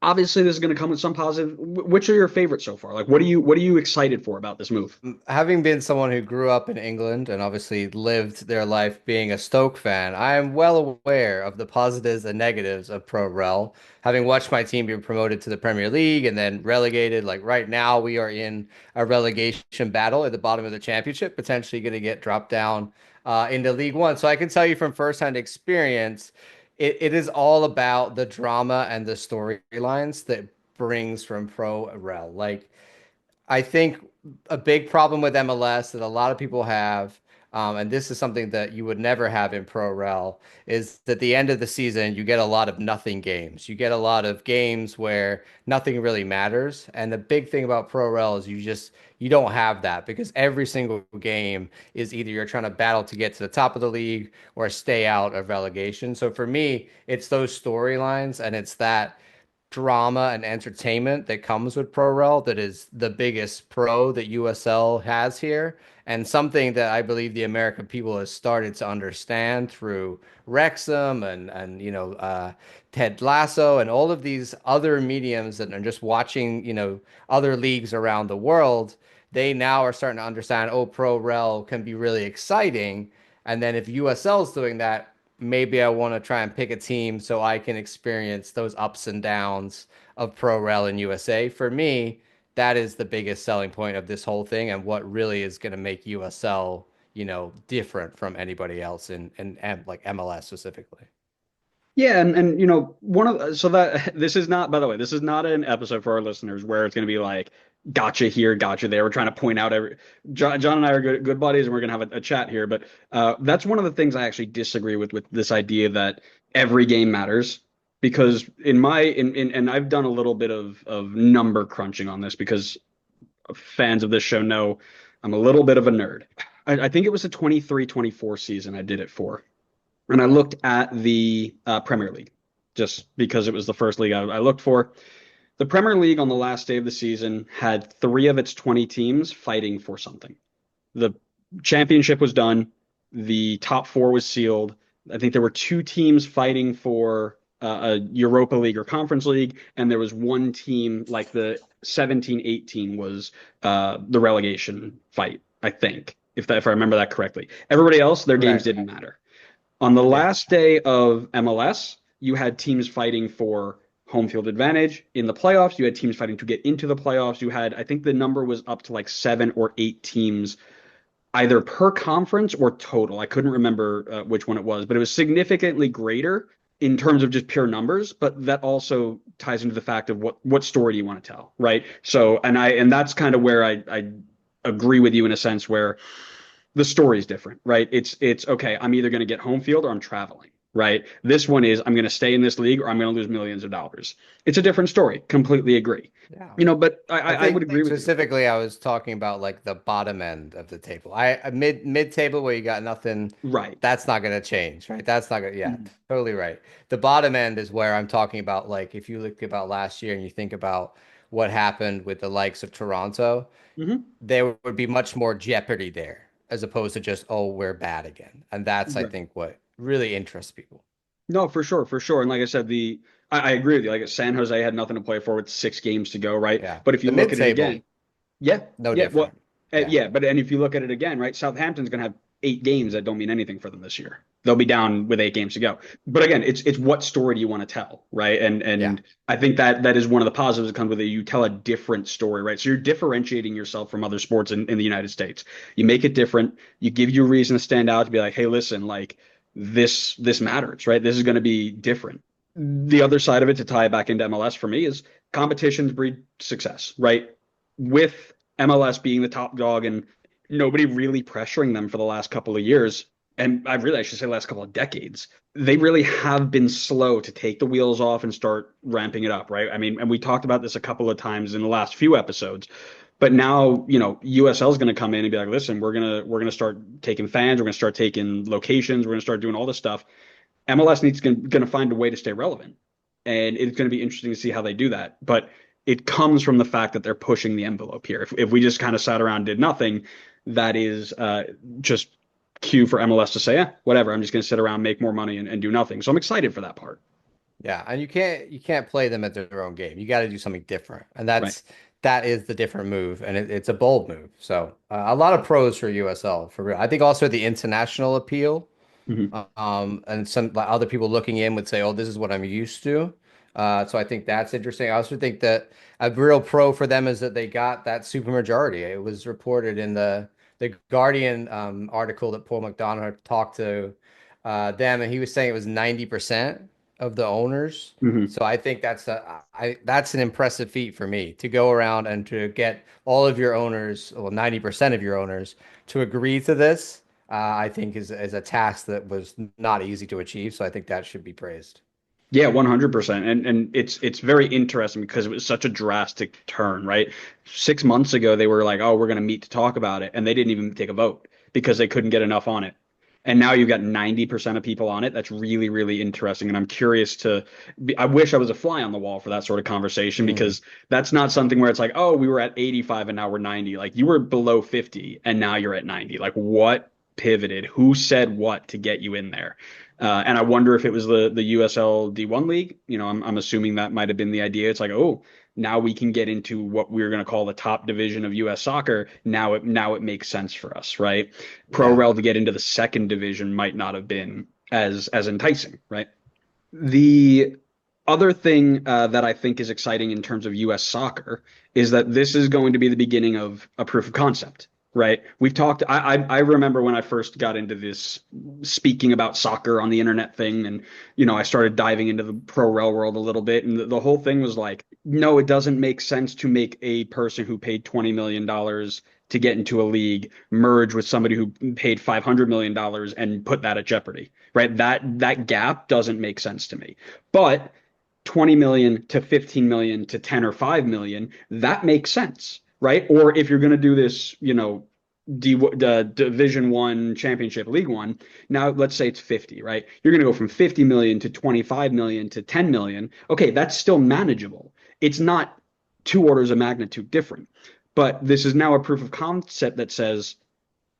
Obviously, this is going to come with some positive. Which are your favorites so far? Like, what are you excited for about this move? Having been someone who grew up in England and obviously lived their life being a Stoke fan, I am well aware of the positives and negatives of Pro Rel. Having watched my team be promoted to the Premier League and then relegated, like right now we are in a relegation battle at the bottom of the championship, potentially going to get dropped down into League One. So I can tell you from firsthand experience, it is all about the drama and the storylines that brings from Pro Rel. Like I think a big problem with MLS that a lot of people have, and this is something that you would never have in Pro Rel, is that at the end of the season, you get a lot of nothing games. You get a lot of games where nothing really matters. And the big thing about Pro Rel is you don't have that because every single game is either you're trying to battle to get to the top of the league or stay out of relegation. So for me, it's those storylines and it's that drama and entertainment that comes with Pro Rel that is the biggest pro that USL has here, and something that I believe the American people has started to understand through Wrexham and Ted Lasso and all of these other mediums that are just watching other leagues around the world. They now are starting to understand, oh, Pro Rel can be really exciting. And then if USL is doing that, maybe I want to try and pick a team so I can experience those ups and downs of Pro Rel in USA. For me, that is the biggest selling point of this whole thing and what really is going to make USL, different from anybody else in like MLS specifically. Yeah, and one of so that this is not, by the way, this is not an episode for our listeners where it's going to be like gotcha here, gotcha there. We're trying to point out every John and I are good buddies, and we're going to have a chat here. But that's one of the things I actually disagree with this idea that every game matters. Because and I've done a little bit of number crunching on this because fans of this show know I'm a little bit of a nerd. I think it was the 23-24 season I did it for. And I looked at the Premier League just because it was the first league I looked for. The Premier League on the last day of the season had three of its 20 teams fighting for something. The championship was done. The top four was sealed. I think there were two teams fighting for a Europa League or Conference League, and there was one team, like the 17-18 was the relegation fight, I think, if I remember that correctly. Everybody else, their games Correct. didn't matter. On the Yeah. last day of MLS, you had teams fighting for home field advantage. In the playoffs, you had teams fighting to get into the playoffs. You had, I think the number was up to like 7 or 8 teams, either per conference or total. I couldn't remember which one it was, but it was significantly greater in terms of just pure numbers. But that also ties into the fact of what story do you want to tell, right? So, and that's kind of where I agree with you in a sense where the story is different, right? It's okay. I'm either going to get home field or I'm traveling, right? This one is I'm going to stay in this league or I'm going to lose millions of dollars. It's a different story. Completely agree. Yeah. But I I would think agree with you. specifically I was talking about like the bottom end of the table. Mid table where you got nothing, Right. that's not gonna change, right? That's not gonna, yeah, Mhm. totally right. The bottom end is where I'm talking about, like if you look about last year and you think about what happened with the likes of Toronto, Mhm. there would be much more jeopardy there as opposed to just, oh, we're bad again. And that's I Right. think what really interests people. No, for sure, for sure. And like I said, I agree with you. Like San Jose had nothing to play for with 6 games to go, right? Yeah. But if you The look mid at it again, table, yeah, no yeah. Well, different. Yeah. yeah, but and if you look at it again, right, Southampton's going to have 8 games that don't mean anything for them this year. They'll be down with 8 games to go. But again, it's what story do you want to tell, right? And Yeah. and I think that is one of the positives that comes with it. You tell a different story, right? So you're differentiating yourself from other sports in the United States. You make it different. You give you a reason to stand out to be like, hey, listen, like this matters, right? This is going to be different. The other side of it to tie it back into MLS for me is competitions breed success, right? With MLS being the top dog and nobody really pressuring them for the last couple of years, and I should say last couple of decades, they really have been slow to take the wheels off and start ramping it up, right? I mean, and we talked about this a couple of times in the last few episodes, but now, USL is going to come in and be like, listen, we're gonna start taking fans, we're gonna start taking locations, we're gonna start doing all this stuff. MLS needs going to find a way to stay relevant, and it's going to be interesting to see how they do that. But it comes from the fact that they're pushing the envelope here. If we just kind of sat around and did nothing, that is just cue for MLS to say, whatever, I'm just going to sit around, make more money, and do nothing. So I'm excited for that part. Yeah, and you can't play them at their own game. You got to do something different, and Right. that is the different move, and it's a bold move. So a lot of pros for USL for real. I think also the international appeal. Hmm. And some like, other people looking in would say, "Oh, this is what I'm used to." So I think that's interesting. I also think that a real pro for them is that they got that supermajority. It was reported in the Guardian article that Paul McDonough talked to them, and he was saying it was 90% of the owners. Hmm. So I think that's an impressive feat for me to go around and to get all of your owners, well, 90% of your owners to agree to this. I think is a task that was not easy to achieve. So I think that should be praised. Yeah, 100%. And it's very interesting because it was such a drastic turn, right? 6 months ago, they were like, "Oh, we're going to meet to talk about it," and they didn't even take a vote because they couldn't get enough on it. And now you've got 90% of people on it. That's really, really interesting. And I'm curious I wish I was a fly on the wall for that sort of conversation Mm, because that's not something where it's like, oh, we were at 85 and now we're 90. Like you were below 50 and now you're at 90. Like what pivoted? Who said what to get you in there? And I wonder if it was the USL D1 league. I'm assuming that might have been the idea. It's like, oh, now we can get into what we're going to call the top division of US soccer. Now it makes sense for us, right? Pro yeah. Rel to get into the second division might not have been as enticing, right? The other thing that I think is exciting in terms of US soccer is that this is going to be the beginning of a proof of concept, right? We've talked, I remember when I first got into this speaking about soccer on the internet thing, and, I started diving into the pro rel world a little bit, and the whole thing was like, no, it doesn't make sense to make a person who paid $20 million to get into a league merge with somebody who paid $500 million and put that at jeopardy, right? That gap doesn't make sense to me. But 20 million to 15 million to 10 or 5 million, that makes sense, right? Or if you're going to do this, Division One Championship League One. Now, let's say it's 50, right? You're going to go from 50 million to 25 million to 10 million. Okay, that's still manageable. It's not two orders of magnitude different, but this is now a proof of concept that says,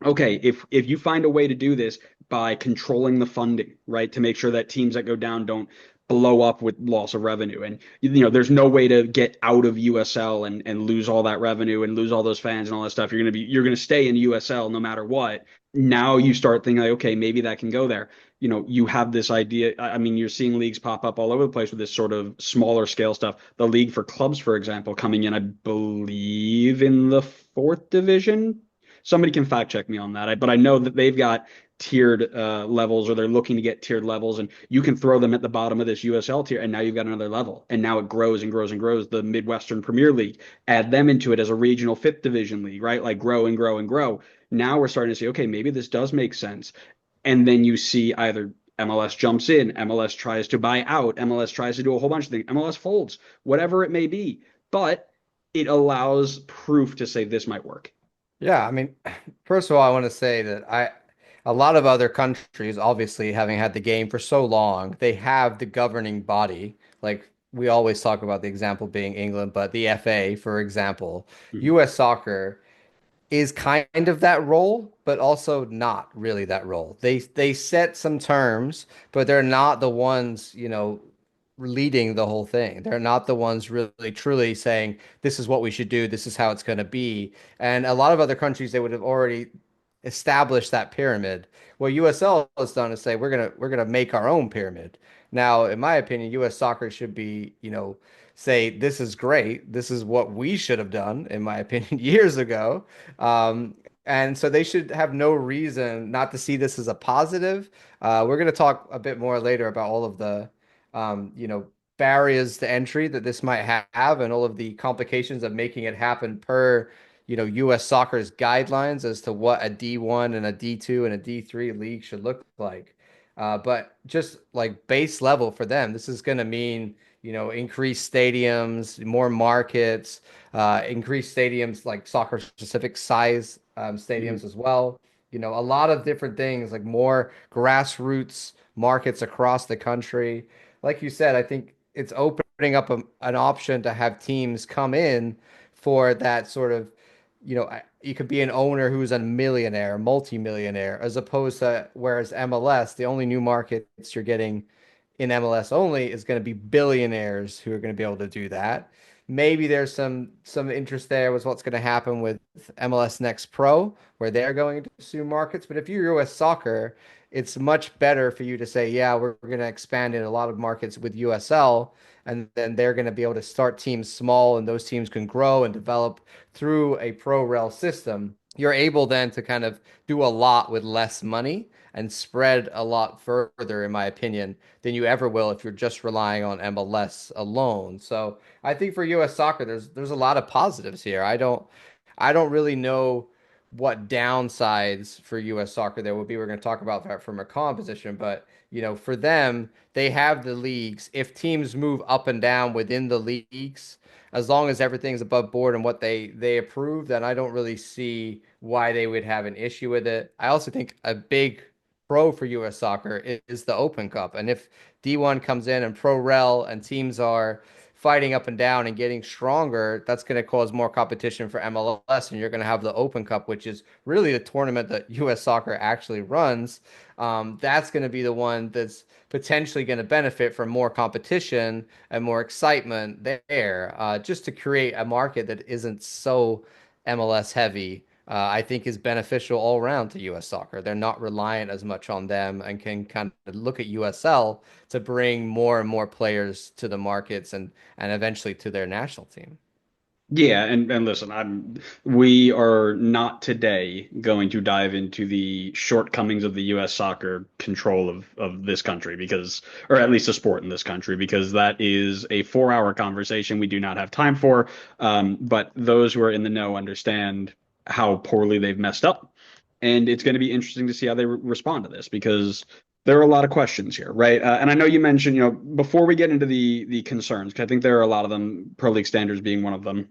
okay, if you find a way to do this by controlling the funding, right, to make sure that teams that go down don't blow up with loss of revenue, and there's no way to get out of USL and lose all that revenue and lose all those fans and all that stuff. You're gonna stay in USL no matter what. Now you start thinking like, okay, maybe that can go there. You have this idea. I mean, you're seeing leagues pop up all over the place with this sort of smaller scale stuff. The league for clubs, for example, coming in, I believe, in the fourth division. Somebody can fact check me on that. But I know that they've got tiered levels, or they're looking to get tiered levels, and you can throw them at the bottom of this USL tier, and now you've got another level, and now it grows and grows and grows. The Midwestern Premier League, add them into it as a regional fifth division league, right? Like grow and grow and grow. Now we're starting to see, okay, maybe this does make sense. And then you see either MLS jumps in, MLS tries to buy out, MLS tries to do a whole bunch of things, MLS folds, whatever it may be. But it allows proof to say this might work. Yeah, I mean, first of all, I want to say that a lot of other countries, obviously, having had the game for so long, they have the governing body. Like we always talk about the example being England, but the FA, for example, Mhm. US soccer is kind of that role, but also not really that role. They set some terms, but they're not the ones, leading the whole thing. They're not the ones really truly saying this is what we should do, this is how it's going to be. And a lot of other countries they would have already established that pyramid. What USL has done is say we're gonna make our own pyramid. Now, in my opinion, US soccer should be, say this is great. This is what we should have done, in my opinion, years ago. Um, and so they should have no reason not to see this as a positive. We're going to talk a bit more later about all of the, um, you know, barriers to entry that this might have and all of the complications of making it happen per, US soccer's guidelines as to what a D1 and a D2 and a D3 league should look like. But just like base level for them, this is going to mean increased stadiums, more markets, increased stadiums like soccer specific size Mhm. stadiums as well. A lot of different things like more grassroots markets across the country. Like you said, I think it's opening up an option to have teams come in for that sort of, you could be an owner who's a millionaire, multimillionaire, as opposed to whereas MLS, the only new markets you're getting in MLS only is going to be billionaires who are going to be able to do that. Maybe there's some interest there with what's going to happen with MLS Next Pro, where they're going to sue markets. But if you're US Soccer, it's much better for you to say, yeah, we're going to expand in a lot of markets with USL, and then they're going to be able to start teams small, and those teams can grow and develop through a pro rel system. You're able then to kind of do a lot with less money and spread a lot further, in my opinion, than you ever will if you're just relying on MLS alone. So I think for US soccer, there's a lot of positives here. I don't really know what downsides for US soccer there will be. We're going to talk about that from a composition, but for them, they have the leagues. If teams move up and down within the leagues, as long as everything's above board and what they approve, then I don't really see why they would have an issue with it. I also think a big pro for US soccer is the Open Cup. And if D1 comes in and pro rel and teams are fighting up and down and getting stronger, that's going to cause more competition for MLS. And you're going to have the Open Cup, which is really the tournament that US soccer actually runs. That's going to be the one that's potentially going to benefit from more competition and more excitement there, just to create a market that isn't so MLS heavy. I think is beneficial all around to US soccer. They're not reliant as much on them and can kind of look at USL to bring more and more players to the markets and eventually to their national team. Yeah, and listen, we are not today going to dive into the shortcomings of the U.S. soccer control of this country because, or at least the sport in this country, because that is a 4 hour conversation we do not have time for. But those who are in the know understand how poorly they've messed up, and it's going to be interesting to see how they respond to this because there are a lot of questions here, right? And I know you mentioned, before we get into the concerns, because I think there are a lot of them, Pro League standards being one of them.